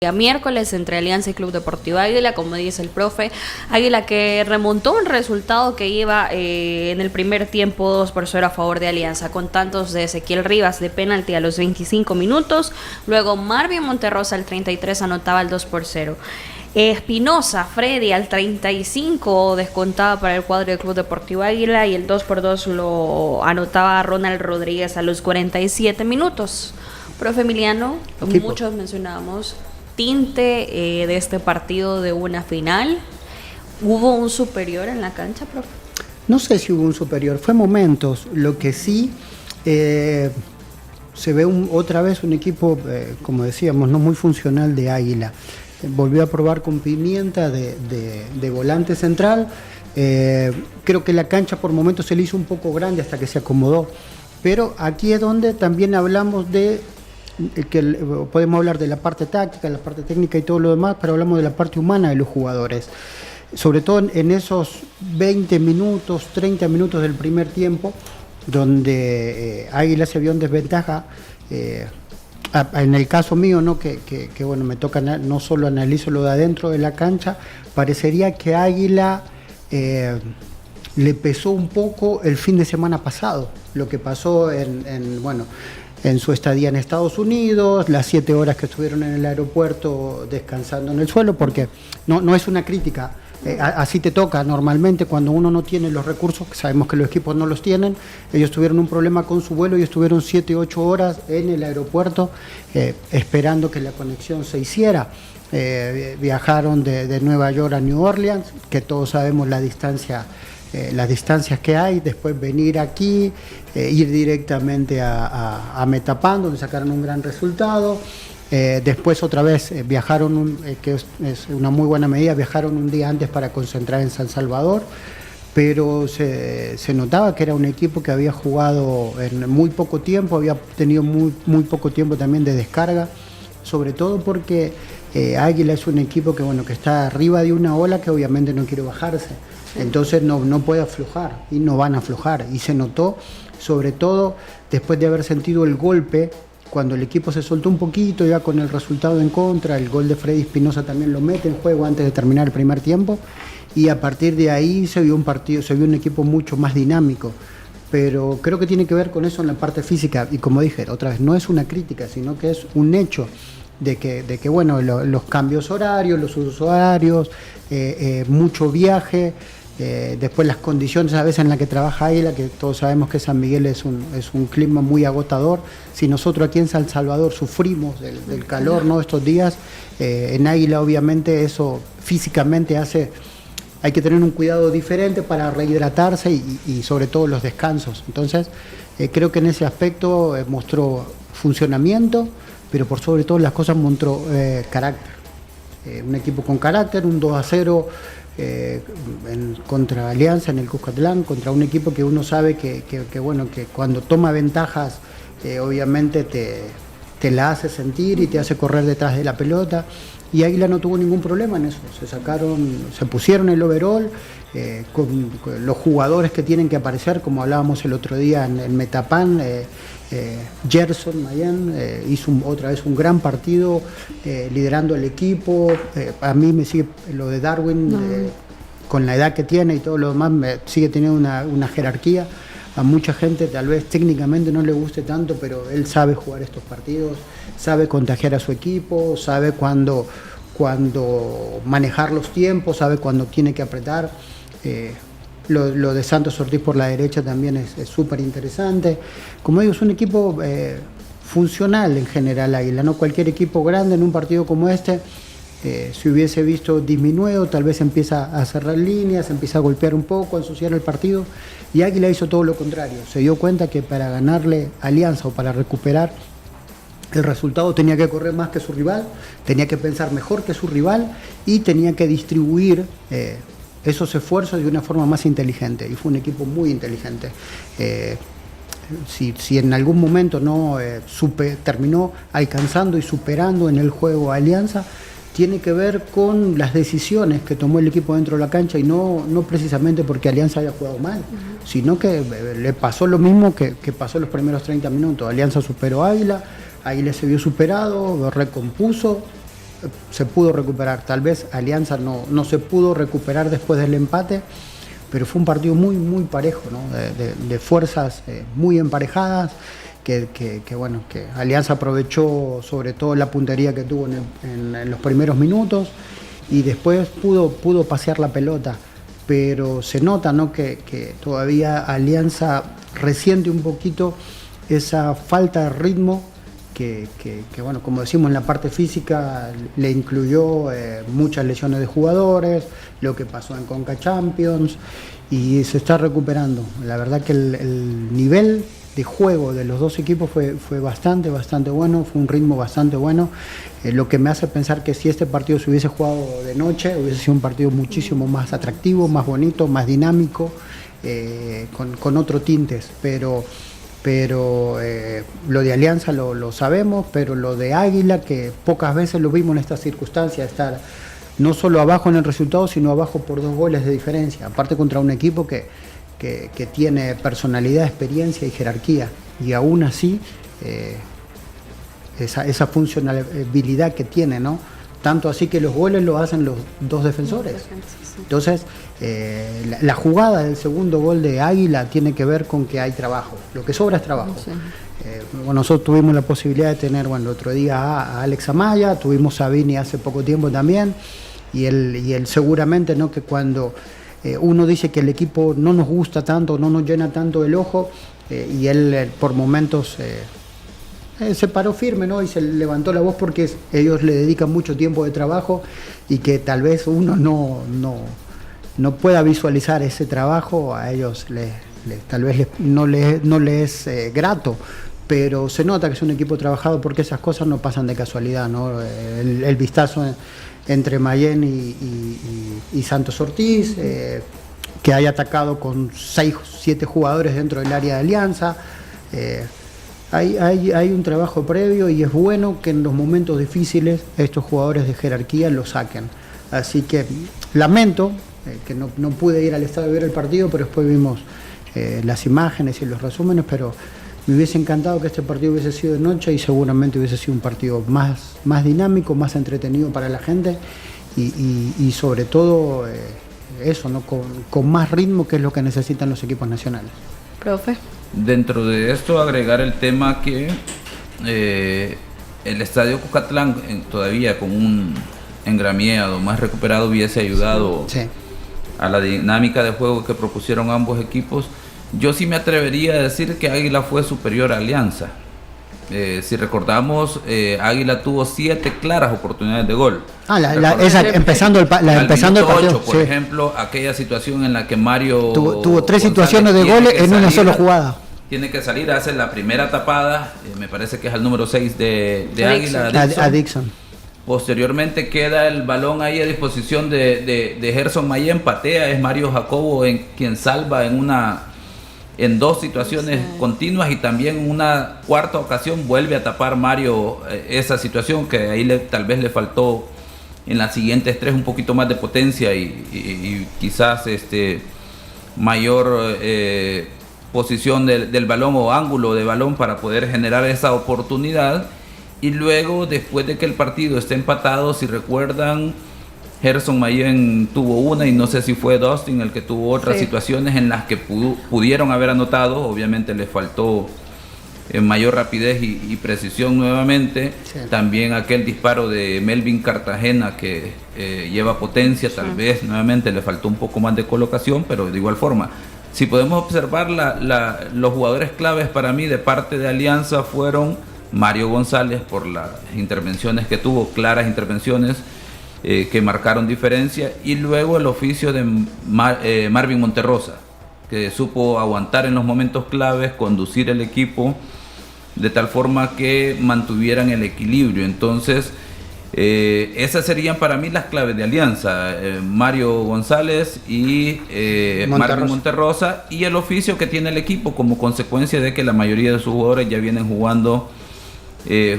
Día miércoles entre Alianza y Club Deportivo Águila, como dice el profe, Águila que remontó un resultado que iba en el primer tiempo 2-0 a favor de Alianza, con tantos de Ezequiel Rivas de penalti a los 25 minutos, luego Marvin Monterrosa al 33 anotaba el 2-0. Espinosa, Freddy al 35 descontaba para el cuadro del Club Deportivo Águila y el 2-2 lo anotaba Ronald Rodríguez a los 47 minutos. Profe Emiliano, muchos mencionábamos tinte de este partido de una final. ¿Hubo un superior en la cancha, profe? No sé si hubo un superior, fue momentos. Lo que sí se ve otra vez un equipo, como decíamos, no muy funcional de Águila. Volvió a probar con Pimienta de volante central. Creo que la cancha por momentos se le hizo un poco grande hasta que se acomodó. Pero aquí es donde también hablamos de que podemos hablar de la parte táctica, la parte técnica y todo lo demás, pero hablamos de la parte humana de los jugadores. Sobre todo en esos 20 minutos, 30 minutos del primer tiempo, donde Águila se vio en desventaja. En el caso mío, ¿no? que bueno, me toca, no solo analizo lo de adentro de la cancha, parecería que Águila le pesó un poco el fin de semana pasado, lo que pasó en su estadía en Estados Unidos, las 7 horas que estuvieron en el aeropuerto descansando en el suelo, porque no es una crítica, así te toca normalmente cuando uno no tiene los recursos, que sabemos que los equipos no los tienen. Ellos tuvieron un problema con su vuelo y estuvieron 7, 8 horas en el aeropuerto esperando que la conexión se hiciera. Viajaron de Nueva York a New Orleans, que todos sabemos las distancias que hay, después venir aquí, ir directamente a Metapán, donde sacaron un gran resultado. Después otra vez viajaron, que es una muy buena medida, viajaron un día antes para concentrar en San Salvador, pero se notaba que era un equipo que había jugado en muy poco tiempo, había tenido muy poco tiempo también de descarga, sobre todo porque Águila es un equipo que está arriba de una ola que obviamente no quiere bajarse. Entonces no puede aflojar y no van a aflojar. Y se notó, sobre todo después de haber sentido el golpe, cuando el equipo se soltó un poquito ya con el resultado en contra. El gol de Freddy Espinosa también lo mete en juego antes de terminar el primer tiempo. Y a partir de ahí se vio un equipo mucho más dinámico. Pero creo que tiene que ver con eso en la parte física. Y como dije, otra vez, no es una crítica, sino que es un hecho de que los cambios horarios, los usos horarios, mucho viaje. Después las condiciones a veces en las que trabaja Águila, que todos sabemos que San Miguel es un clima muy agotador. Si nosotros aquí en San Salvador sufrimos del calor, ¿no? Estos días, en Águila obviamente eso físicamente hay que tener un cuidado diferente para rehidratarse y sobre todo los descansos. Entonces creo que en ese aspecto mostró funcionamiento, pero por sobre todo las cosas mostró carácter. Un equipo con carácter, un 2-0 contra Alianza en el Cuscatlán, contra un equipo que uno sabe que cuando toma ventajas obviamente te la hace sentir y te hace correr detrás de la pelota. Y Águila no tuvo ningún problema en eso, se pusieron el overall con los jugadores que tienen que aparecer, como hablábamos el otro día en Metapán. Gerson Mayen hizo otra vez un gran partido liderando el equipo. A mí me sigue lo de Darwin, con la edad que tiene y todo lo demás, me sigue teniendo una jerarquía. A mucha gente tal vez técnicamente no le guste tanto, pero él sabe jugar estos partidos, sabe contagiar a su equipo, sabe cuándo manejar los tiempos, sabe cuándo tiene que apretar. Lo de Santos Ortiz por la derecha también es súper interesante. Como digo, es un equipo funcional en general Águila, ¿no? Cualquier equipo grande en un partido como este, si hubiese visto disminuido, tal vez empieza a cerrar líneas, empieza a golpear un poco, a ensuciar el partido. Y Águila hizo todo lo contrario. Se dio cuenta que para ganarle Alianza o para recuperar el resultado tenía que correr más que su rival, tenía que pensar mejor que su rival y tenía que distribuir esos esfuerzos de una forma más inteligente. Y fue un equipo muy inteligente. Si en algún momento terminó alcanzando y superando en el juego a Alianza, tiene que ver con las decisiones que tomó el equipo dentro de la cancha y no precisamente porque Alianza haya jugado mal, sino que le pasó lo mismo que pasó en los primeros 30 minutos. Alianza superó a Águila, Águila se vio superado, recompuso se pudo recuperar. Tal vez Alianza no se pudo recuperar después del empate, pero fue un partido muy, muy parejo, ¿no? De fuerzas muy emparejadas, que Alianza aprovechó sobre todo la puntería que tuvo en los primeros minutos y después pudo pasear la pelota, pero se nota, ¿no?, que todavía Alianza resiente un poquito esa falta de ritmo que bueno, como decimos, en la parte física le incluyó muchas lesiones de jugadores, lo que pasó en Conca Champions, y se está recuperando. La verdad que el nivel de juego de los dos equipos fue bastante bueno, fue un ritmo bastante bueno, lo que me hace pensar que si este partido se hubiese jugado de noche, hubiese sido un partido muchísimo más atractivo, más bonito, más dinámico, con otros tintes, pero lo de Alianza lo sabemos, pero lo de Águila, que pocas veces lo vimos en estas circunstancias, estar no solo abajo en el resultado, sino abajo por 2 goles de diferencia, aparte contra un equipo que tiene personalidad, experiencia y jerarquía, y aún así esa funcionalidad que tiene, ¿no? Tanto así que los goles lo hacen los 2 defensores. Entonces, la jugada del segundo gol de Águila tiene que ver con que hay trabajo. Lo que sobra es trabajo. Sí. Nosotros tuvimos la posibilidad de tener, el otro día a Alex Amaya, tuvimos a Vini hace poco tiempo también, y él seguramente, ¿no?, que cuando uno dice que el equipo no nos gusta tanto, no nos llena tanto el ojo, y él por momentos se paró firme, ¿no?, y se levantó la voz porque ellos le dedican mucho tiempo de trabajo y que tal vez uno no pueda visualizar ese trabajo, a ellos tal vez no le es grato, pero se nota que es un equipo trabajado porque esas cosas no pasan de casualidad, ¿no? El vistazo entre Mayén y Santos Ortiz, que haya atacado con 6 o 7 jugadores dentro del área de Alianza. Hay un trabajo previo y es bueno que en los momentos difíciles estos jugadores de jerarquía lo saquen. Así que lamento que no pude ir al estadio a ver el partido, pero después vimos las imágenes y los resúmenes, pero me hubiese encantado que este partido hubiese sido de noche y seguramente hubiese sido un partido más dinámico, más entretenido para la gente y sobre todo eso, ¿no?, con más ritmo, que es lo que necesitan los equipos nacionales. Profe. Dentro de esto, agregar el tema que el estadio Cucatlán, todavía con un engramiado más recuperado, hubiese ayudado a la dinámica de juego que propusieron ambos equipos. Yo sí me atrevería a decir que Águila fue superior a Alianza. Si recordamos, Águila tuvo 7 claras oportunidades de gol. Empezando el partido. 8, por ejemplo, aquella situación en la que Mario tuvo 3 situaciones de goles en una sola jugada. Tiene que salir, hace la primera tapada, me parece que es al número 6 de Águila, a Dixon. Posteriormente queda el balón ahí a disposición de Gerson Mayén, patea, es Mario Jacobo quien salva en 2 situaciones continuas, y también en una cuarta ocasión vuelve a tapar Mario esa situación, que ahí tal vez le faltó en las siguientes 3 un poquito más de potencia y quizás mayor posición del balón o ángulo de balón para poder generar esa oportunidad. Y luego, después de que el partido esté empatado, si recuerdan, Gerson Mayén tuvo una, y no sé si fue Dustin el que tuvo otras situaciones en las que pudieron haber anotado. Obviamente le faltó mayor rapidez y precisión nuevamente. También aquel disparo de Melvin Cartagena que lleva potencia, tal vez nuevamente le faltó un poco más de colocación, pero de igual forma, si podemos observar, los jugadores claves para mí de parte de Alianza fueron Mario González, por las intervenciones que tuvo, claras intervenciones que marcaron diferencia, y luego el oficio de Marvin Monterrosa, que supo aguantar en los momentos claves, conducir el equipo de tal forma que mantuvieran el equilibrio. Entonces, esas serían para mí las claves de Alianza, Mario González y Marvin Monterrosa, y el oficio que tiene el equipo como consecuencia de que la mayoría de sus jugadores ya vienen jugando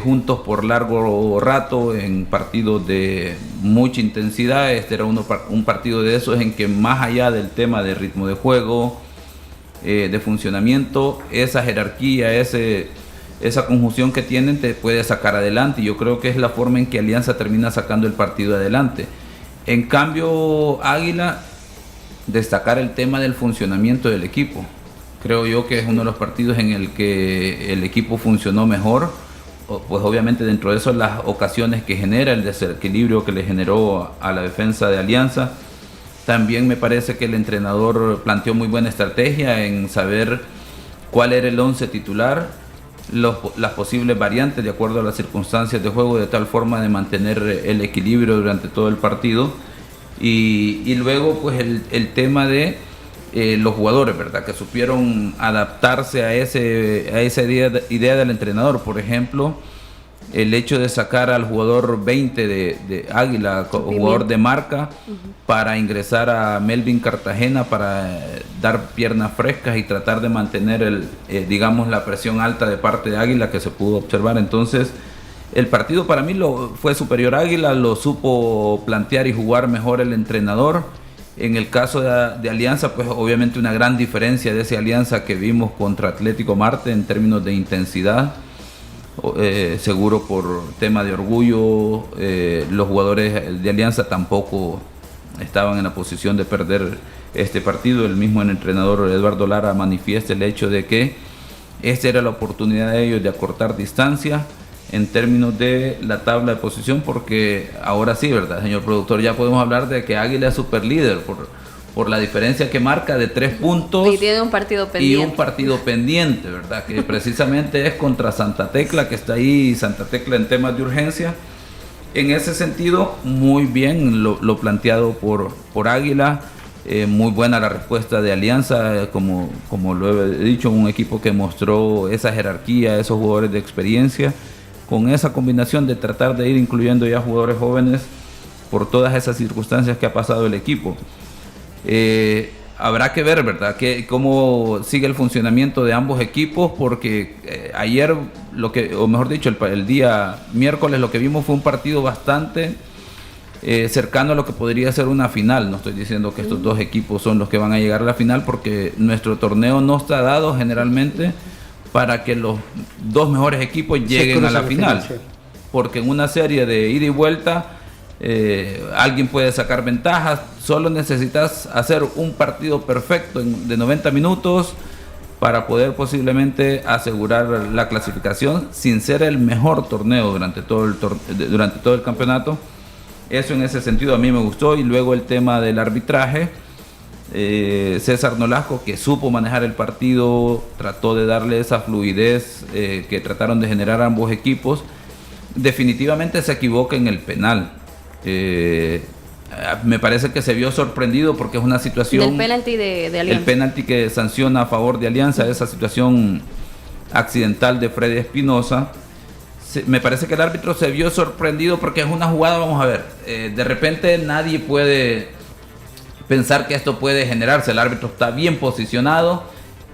juntos por largo rato en partidos de mucha intensidad. Este era un partido de esos en que, más allá del tema de ritmo de juego, de funcionamiento, esa jerarquía, ese esa conjunción que tienen te puede sacar adelante. Yo creo que es la forma en que Alianza termina sacando el partido adelante. En cambio, Águila, destacar el tema del funcionamiento del equipo. Creo yo que es uno de los partidos en el que el equipo funcionó mejor, pues obviamente dentro de eso las ocasiones que genera, el desequilibrio que le generó a la defensa de Alianza. También me parece que el entrenador planteó muy buena estrategia en saber cuál era el 11 titular, las posibles variantes de acuerdo a las circunstancias de juego, de tal forma de mantener el equilibrio durante todo el partido. Y luego pues el tema de los jugadores, ¿verdad? Que supieron adaptarse a esa idea del entrenador. Por ejemplo, el hecho de sacar al jugador 20 de Águila, jugador de marca, para ingresar a Melvin Cartagena para dar piernas frescas y tratar de mantener digamos la presión alta de parte de Águila que se pudo observar. Entonces el partido para mí fue superior a Águila, lo supo plantear y jugar mejor el entrenador. En el caso de Alianza, pues obviamente una gran diferencia de esa Alianza que vimos contra Atlético Marte en términos de intensidad. Seguro por tema de orgullo, los jugadores de Alianza tampoco estaban en la posición de perder este partido. El mismo entrenador Eduardo Lara manifiesta el hecho de que esta era la oportunidad de ellos de acortar distancia en términos de la tabla de posición, porque ahora sí, ¿verdad, señor productor? Ya podemos hablar de que Águila es super líder por la diferencia que marca de 3 puntos. Y tiene un partido pendiente. Y un partido pendiente, ¿verdad? Que precisamente es contra Santa Tecla, que está ahí, Santa Tecla en temas de urgencia. En ese sentido, muy bien lo planteado por Águila. Muy buena la respuesta de Alianza, como lo he dicho, un equipo que mostró esa jerarquía, esos jugadores de experiencia, con esa combinación de tratar de ir incluyendo ya jugadores jóvenes por todas esas circunstancias que ha pasado el equipo. Habrá que ver, ¿verdad?, cómo sigue el funcionamiento de ambos equipos, porque ayer, o mejor dicho, el día miércoles lo que vimos fue un partido bastante cercano a lo que podría ser una final. No estoy diciendo que estos dos equipos son los que van a llegar a la final, porque nuestro torneo no está dado generalmente para que los dos mejores equipos lleguen a la final, porque en una serie de ida y vuelta alguien puede sacar ventajas. Solo necesitas hacer un partido perfecto de 90 minutos para poder posiblemente asegurar la clasificación sin ser el mejor torneo durante todo el campeonato. Eso en ese sentido a mí me gustó. Y luego el tema del arbitraje, César Nolasco, que supo manejar el partido, trató de darle esa fluidez que trataron de generar ambos equipos. Definitivamente se equivoca en el penal. Me parece que se vio sorprendido porque es una situación... Del penalti de Alianza. El penalti que sanciona a favor de Alianza, esa situación accidental de Freddy Espinosa. Me parece que el árbitro se vio sorprendido porque es una jugada, vamos a ver, de repente nadie puede pensar que esto puede generarse. El árbitro está bien posicionado,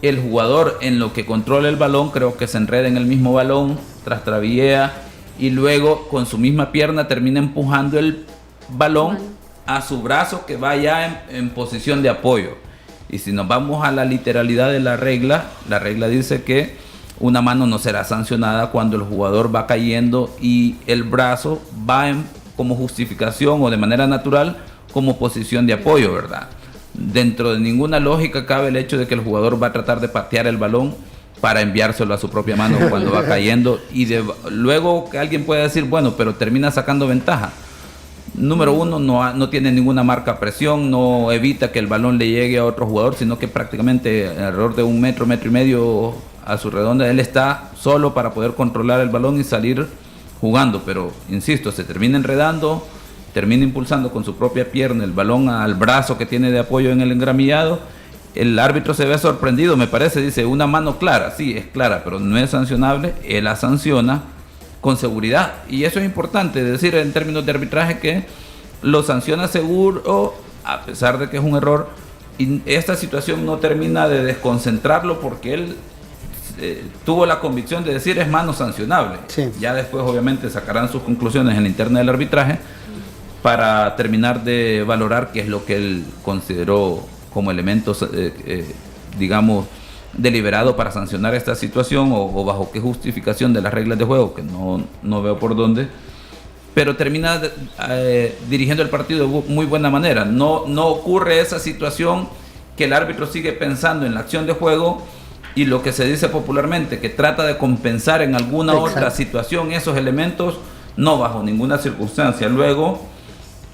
el jugador en lo que controla el balón creo que se enreda en el mismo balón, trastrabillea y luego con su misma pierna termina empujando el balón a su brazo, que va ya en posición de apoyo. Y si nos vamos a la literalidad de la regla dice que una mano no será sancionada cuando el jugador va cayendo y el brazo va como justificación o de manera natural como posición de apoyo, ¿verdad? Dentro de ninguna lógica cabe el hecho de que el jugador va a tratar de patear el balón para enviárselo a su propia mano cuando va cayendo, y luego que alguien puede decir, bueno, pero termina sacando ventaja. Número uno, no tiene ninguna marca presión, no evita que el balón le llegue a otro jugador, sino que prácticamente alrededor de 1 metro, 1,5 metros a su redonda, él está solo para poder controlar el balón y salir jugando. Pero, insisto, se termina enredando, termina impulsando con su propia pierna el balón al brazo que tiene de apoyo en el engramillado. El árbitro se ve sorprendido, me parece, dice, una mano clara, sí, es clara, pero no es sancionable. Él la sanciona con seguridad, y eso es importante, es decir, en términos de arbitraje, que lo sanciona seguro, a pesar de que es un error, y esta situación no termina de desconcentrarlo porque él tuvo la convicción de decir es mano sancionable. Sí. Ya después obviamente sacarán sus conclusiones en la interna del arbitraje para terminar de valorar qué es lo que él consideró como elementos, digamos, deliberado para sancionar esta situación o bajo qué justificación de las reglas de juego, que no veo por dónde, pero termina dirigiendo el partido de muy buena manera. No ocurre esa situación que el árbitro sigue pensando en la acción de juego y lo que se dice popularmente, que trata de compensar en alguna otra situación esos elementos, no bajo ninguna circunstancia. Luego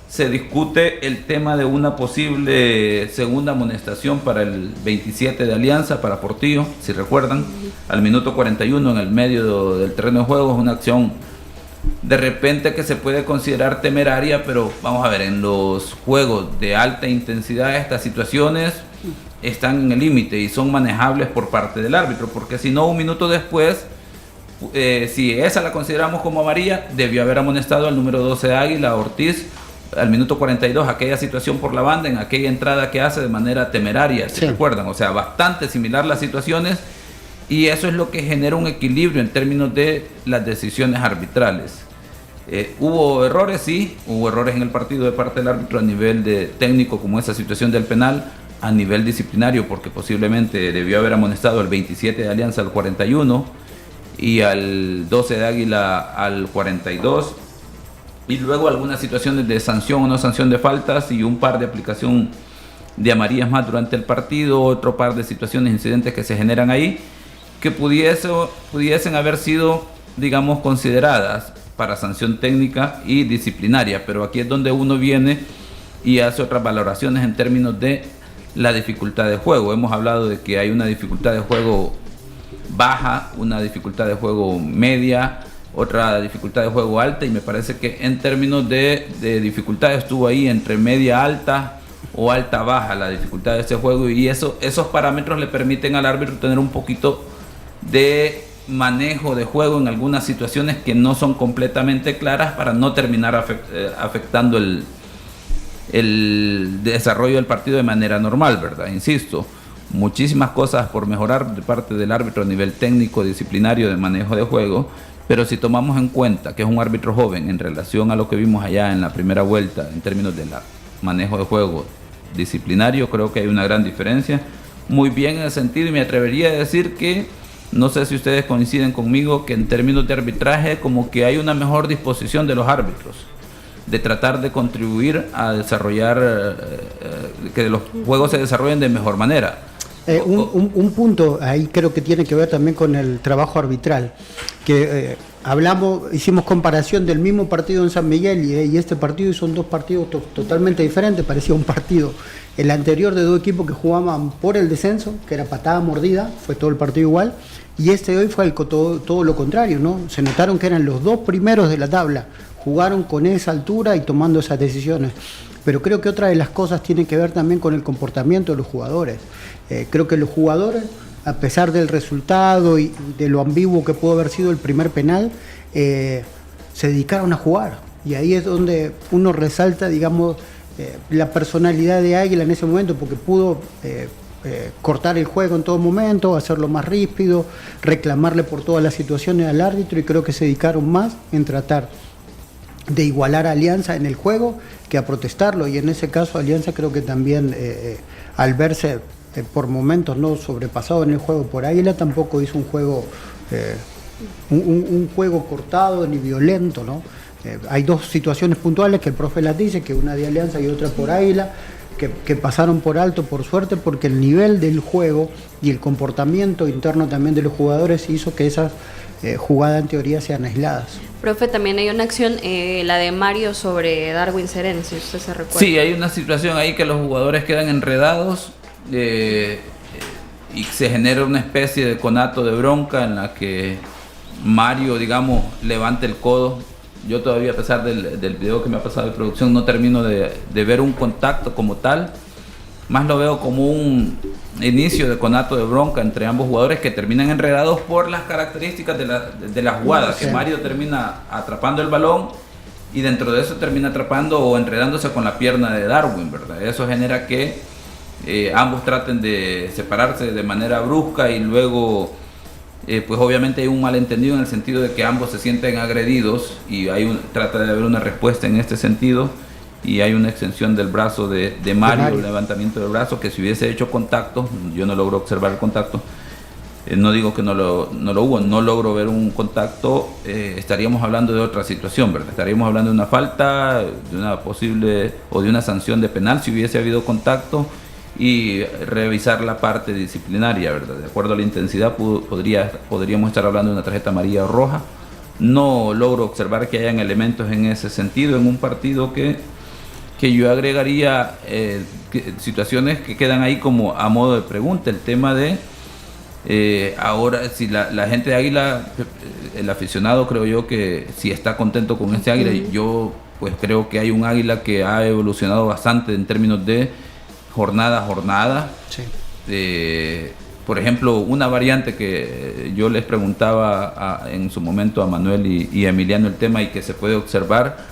se discute el tema de una posible segunda amonestación para el 27 de Alianza, para Portillo, si recuerdan, al minuto 41 en el medio del terreno de juego. Es una acción de repente que se puede considerar temeraria, pero vamos a ver, en los juegos de alta intensidad estas situaciones están en el límite y son manejables por parte del árbitro, porque si no, un minuto después, si esa la consideramos como amarilla, debió haber amonestado al número 12 de Águila, Ortiz, al minuto 42, aquella situación por la banda, en aquella entrada que hace de manera temeraria, ¿se recuerdan? O sea, bastante similar las situaciones, y eso es lo que genera un equilibrio en términos de las decisiones arbitrales. Hubo errores, sí, hubo errores en el partido de parte del árbitro a nivel de técnico, como esa situación del penal, a nivel disciplinario, porque posiblemente debió haber amonestado al 27 de Alianza al 41 y al 12 de Águila al 42, y luego algunas situaciones de sanción o no sanción de faltas y un par de aplicación de amarillas más durante el partido, otro par de situaciones, incidentes que se generan ahí, que pudiesen haber sido, digamos, consideradas para sanción técnica y disciplinaria, pero aquí es donde uno viene y hace otras valoraciones en términos de la dificultad de juego. Hemos hablado de que hay una dificultad de juego baja, una dificultad de juego media, otra dificultad de juego alta, y me parece que en términos de dificultad estuvo ahí entre media alta o alta baja la dificultad de este juego, y esos parámetros le permiten al árbitro tener un poquito de manejo de juego en algunas situaciones que no son completamente claras, para no terminar afectando el desarrollo del partido de manera normal, ¿verdad? Insisto, muchísimas cosas por mejorar de parte del árbitro a nivel técnico, disciplinario, de manejo de juego, pero si tomamos en cuenta que es un árbitro joven en relación a lo que vimos allá en la primera vuelta en términos de manejo de juego disciplinario, creo que hay una gran diferencia. Muy bien en el sentido, y me atrevería a decir que, no sé si ustedes coinciden conmigo, que en términos de arbitraje como que hay una mejor disposición de los árbitros de tratar de contribuir a desarrollar, que los juegos se desarrollen de mejor manera. Un punto ahí creo que tiene que ver también con el trabajo arbitral, que hicimos comparación del mismo partido en San Miguel y este partido, y son dos partidos totalmente diferentes. Parecía un partido, el anterior, de dos equipos que jugaban por el descenso, que era patada mordida, fue todo el partido igual, y este de hoy fue todo lo contrario, ¿no? Se notaron que eran los dos primeros de la tabla, jugaron con esa altura y tomando esas decisiones. Pero creo que otra de las cosas tiene que ver también con el comportamiento de los jugadores. Creo que los jugadores, a pesar del resultado y de lo ambiguo que pudo haber sido el primer penal, se dedicaron a jugar. Y ahí es donde uno resalta, digamos, la personalidad de Águila en ese momento, porque pudo cortar el juego en todo momento, hacerlo más ríspido, reclamarle por todas las situaciones al árbitro, y creo que se dedicaron más en tratar de igualar a Alianza en el juego que a protestarlo, y en ese caso Alianza creo que también al verse por momentos no sobrepasado en el juego por Águila, tampoco hizo un juego un juego cortado ni violento, ¿no? Hay dos situaciones puntuales que el profe las dice, que una de Alianza y otra por Águila, que pasaron por alto, por suerte, porque el nivel del juego y el comportamiento interno también de los jugadores hizo que esas jugadas en teoría sean aisladas. Profe, también hay una acción, la de Mario sobre Darwin Serén, si usted se recuerda. Sí, hay una situación ahí que los jugadores quedan enredados y se genera una especie de conato de bronca en la que Mario, digamos, levanta el codo. Yo todavía, a pesar del video que me ha pasado de producción, no termino de ver un contacto como tal. Más lo veo como un inicio de conato de bronca entre ambos jugadores, que terminan enredados por las características de la jugada, que Mario termina atrapando el balón y dentro de eso termina atrapando o enredándose con la pierna de Darwin, ¿verdad? Eso genera que ambos traten de separarse de manera brusca y luego pues obviamente hay un malentendido en el sentido de que ambos se sienten agredidos y trata de haber una respuesta en este sentido, y hay una extensión del brazo de Mario, un levantamiento del brazo, que si hubiese hecho contacto, yo no logro observar el contacto, No digo que no lo hubo, no logro ver un contacto, estaríamos hablando de otra situación, ¿verdad? Estaríamos hablando de una falta, de una posible o de una sanción de penal si hubiese habido contacto y revisar la parte disciplinaria, ¿verdad? De acuerdo a la intensidad podríamos estar hablando de una tarjeta amarilla o roja. No logro observar que hayan elementos en ese sentido en un partido que yo agregaría situaciones que quedan ahí como a modo de pregunta. El tema de ahora, si la gente de Águila, el aficionado, creo yo que si está contento con este Águila, yo pues creo que hay un Águila que ha evolucionado bastante en términos de jornada a jornada. Sí. Por ejemplo, una variante que yo les preguntaba en su momento a Manuel y a Emiliano el tema y que se puede observar,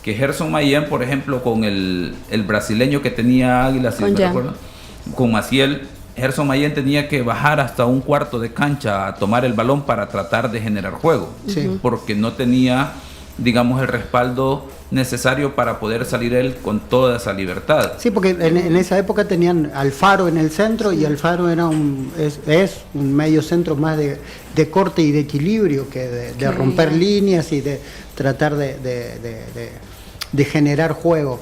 que Gerson Mayén, por ejemplo, con el brasileño que tenía Águila, si me recuerdo, con Maciel, Gerson Mayén tenía que bajar hasta un cuarto de cancha a tomar el balón para tratar de generar juego, porque no tenía, digamos, el respaldo necesario para poder salir él con toda esa libertad. Sí, porque en esa época tenían Alfaro en el centro y Alfaro era es un medio centro más de corte y de equilibrio que de romper líneas y de tratar de generar juego.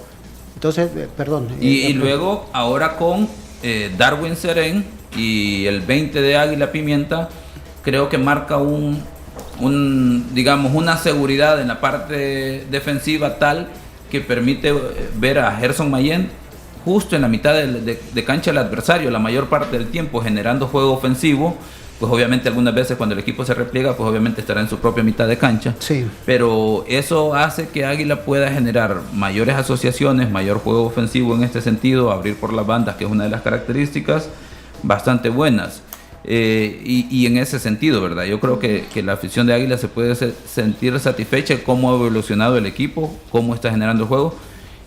Entonces, perdón. Y luego, ahora con Darwin Serén y el 20 de Águila Pimienta, creo que marca digamos, una seguridad en la parte defensiva tal que permite ver a Gerson Mayén justo en la mitad de cancha del adversario la mayor parte del tiempo generando juego ofensivo. Pues obviamente algunas veces cuando el equipo se repliega, pues obviamente estará en su propia mitad de cancha. Sí. Pero eso hace que Águila pueda generar mayores asociaciones, mayor juego ofensivo en este sentido, abrir por las bandas, que es una de las características bastante buenas. Y en ese sentido, ¿verdad? Yo creo que la afición de Águila se puede sentir satisfecha de cómo ha evolucionado el equipo, cómo está generando el juego.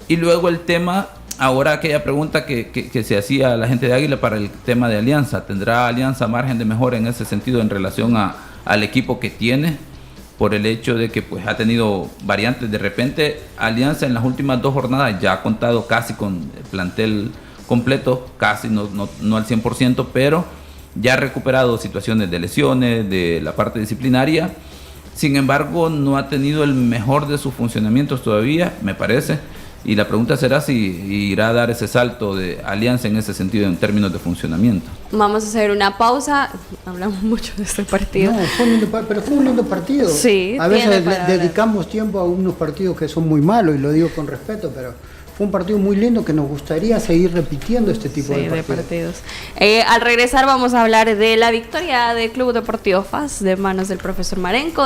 Y luego el tema, ahora aquella pregunta que se hacía a la gente de Águila para el tema de Alianza. ¿Tendrá Alianza margen de mejora en ese sentido en relación al equipo que tiene? Por el hecho de que pues ha tenido variantes. De repente, Alianza en las últimas 2 jornadas ya ha contado casi con el plantel completo, casi no al 100%, pero ya ha recuperado situaciones de lesiones, de la parte disciplinaria. Sin embargo, no ha tenido el mejor de sus funcionamientos todavía, me parece. Y la pregunta será si irá a dar ese salto de Alianza en ese sentido en términos de funcionamiento. Vamos a hacer una pausa. Hablamos mucho de este partido. No, pero fue un lindo partido. Sí, a veces dedicamos tiempo a unos partidos que son muy malos, y lo digo con respeto, pero fue un partido muy lindo que nos gustaría seguir repitiendo este tipo de partidos. Al regresar vamos a hablar de la victoria del Club Deportivo FAS de manos del profesor Marenco.